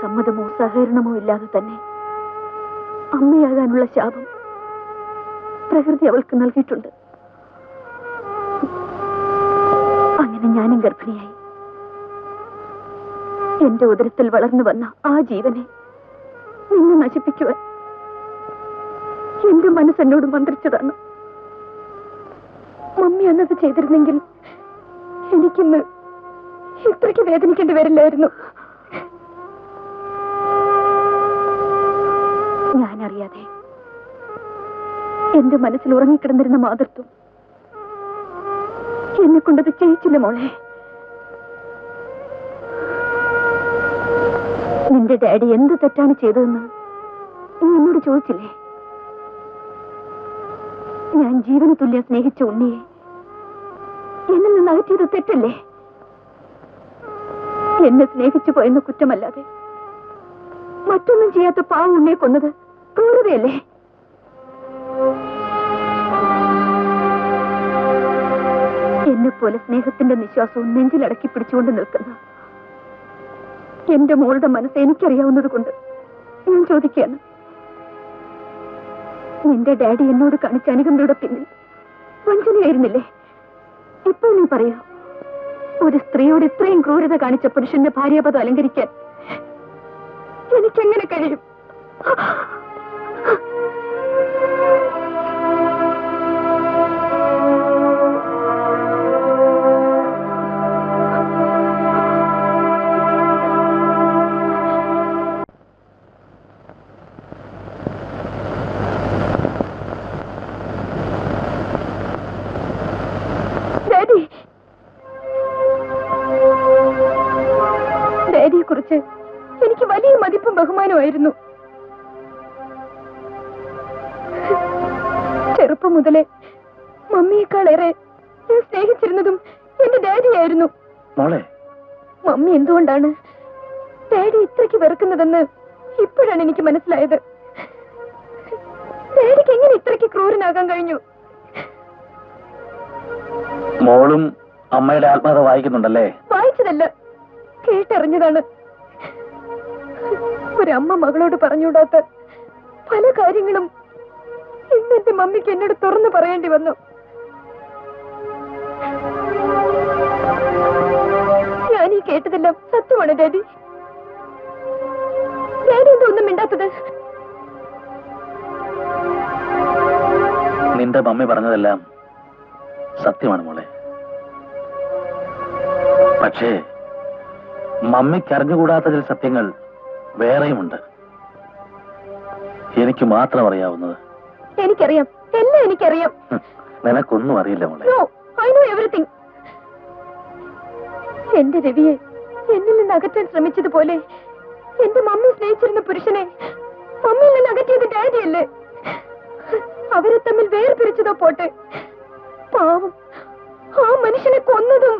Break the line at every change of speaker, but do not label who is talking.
സമ്മതമോ സഹകരണമോ ഇല്ലാതെ തന്നെ അമ്മയാകാനുള്ള ശാപം പ്രകൃതി അവൾക്ക് നൽകിയിട്ടുണ്ട്. അങ്ങനെ ഞാനും ഗർഭിണിയായി. എന്റെ ഉദരത്തിൽ വളർന്നു വന്ന ആ ജീവനെ നിന്നെ നശിപ്പിക്കുവാൻ എന്റെ മനസ്സെന്നോട് മന്ത്രിച്ചതാണ്. മമ്മി അന്നത് ചെയ്തിരുന്നെങ്കിൽ എനിക്കിന്ന് ഇത്രയ്ക്ക് വേദനിക്കേണ്ടി വരില്ലായിരുന്നു. ഞാനറിയാതെ എന്റെ മനസ്സിൽ ഉറങ്ങിക്കിടന്നിരുന്ന മാതൃത്വം എന്നെ കൊണ്ടത് ചെയ്യിച്ചില്ല മോളെ. നിന്റെ ഡാഡി എന്ത് തെറ്റാണ് ചെയ്തതെന്ന് നീ എന്നോട് ചോദിച്ചില്ലേ? ഞാൻ ജീവന തുല്യം സ്നേഹിച്ച ഉണ്ണിയെ എന്നിൽ നിന്ന് അകറ്റിയത് തെറ്റല്ലേ? എന്നെ സ്നേഹിച്ചു പോയെന്ന കുറ്റമല്ലാതെ മറ്റൊന്നും ചെയ്യാത്ത പാവ ഉണ്ണിയെ കൊന്നത് ക്രൂരതയല്ലേ? എന്നെപ്പോലെ സ്നേഹത്തിന്റെ നിശ്വാസവും നെഞ്ചിലടക്കി പിടിച്ചുകൊണ്ട് നിൽക്കുന്ന എന്റെ മോളുടെ മനസ്സ് എനിക്കറിയാവുന്നത് കൊണ്ട് ഞാൻ ചോദിക്കുകയാണ്, നിന്റെ ഡാഡി എന്നോട് കാണിച്ച അനുകമ്പയുടെ പിന്നിൽ വഞ്ചനയായിരുന്നില്ലേ? ഇപ്പോൾ നീ പറയൂ, ഒരു സ്ത്രീയോട് ഇത്രയും ക്രൂരത കാണിച്ച പുരുഷന്റെ ഭാര്യാപദം അലങ്കരിക്കാൻ എനിക്കെങ്ങനെ കഴിയും? ഡാഡിയെ കുറിച്ച് എനിക്ക് വലിയ മതിപ്പും ബഹുമാനമായിരുന്നു. ചെറുപ്പം മുതലേ മമ്മിയേക്കാളേറെ ഞാൻ സ്നേഹിച്ചിരുന്നതും എന്റെ ഡാഡിയായിരുന്നു. മമ്മി എന്തുകൊണ്ടാണ് ഡാഡി ഇത്രയ്ക്ക് വെറുക്കുന്നതെന്ന് ഇപ്പോഴാണ് എനിക്ക് മനസ്സിലായത്. ഡാഡിക്ക് എങ്ങനെ ഇത്രയ്ക്ക് ക്രൂരനാകാൻ കഴിഞ്ഞു?
മോളും അമ്മയുടെ ആത്മകഥ വായിക്കുന്നുണ്ടല്ലേ?
വായിച്ചതല്ല, കേട്ടറിഞ്ഞതാണ്. ഒരമ്മ മകളോട് പറഞ്ഞുകൂടാത്ത പല കാര്യങ്ങളും ഇന്ന് എന്റെ മമ്മിക്ക് എന്നോട് തുറന്നു പറയേണ്ടി വന്നു. ഞാനീ കേട്ടതെല്ലാം സത്യമാണ് ഡാഡി. ഡാഡി എന്തൊന്നും മിണ്ടാത്തത്?
നിന്റെ മമ്മി പറഞ്ഞതെല്ലാം സത്യമാണ് മോളെ. പക്ഷേ മമ്മിക്ക് അറിഞ്ഞുകൂടാത്ത ചില സത്യങ്ങൾ വേറെയുമുണ്ട്. എനിക്ക് മാത്രം അറിയാവുന്നത്.
എനിക്കറിയാം, എല്ലാം എനിക്കറിയാം.
നിനക്കൊന്നും അറിയില്ല മോളെ.
I know everything. എന്റെ രവിയെ എന്നിൽ നിന്ന് അകറ്റാൻ ശ്രമിച്ചതുപോലെ എന്റെ മമ്മി സ്നേഹിച്ചിരുന്ന പുരുഷനെ മമ്മിയിൽ നിന്ന് അകറ്റിയത് ഡാഡിയല്ലേ? അവരെ തമ്മിൽ വേർപിരിച്ചതോ പോട്ടെ, പാവം ആ മനുഷ്യനെ കൊന്നതും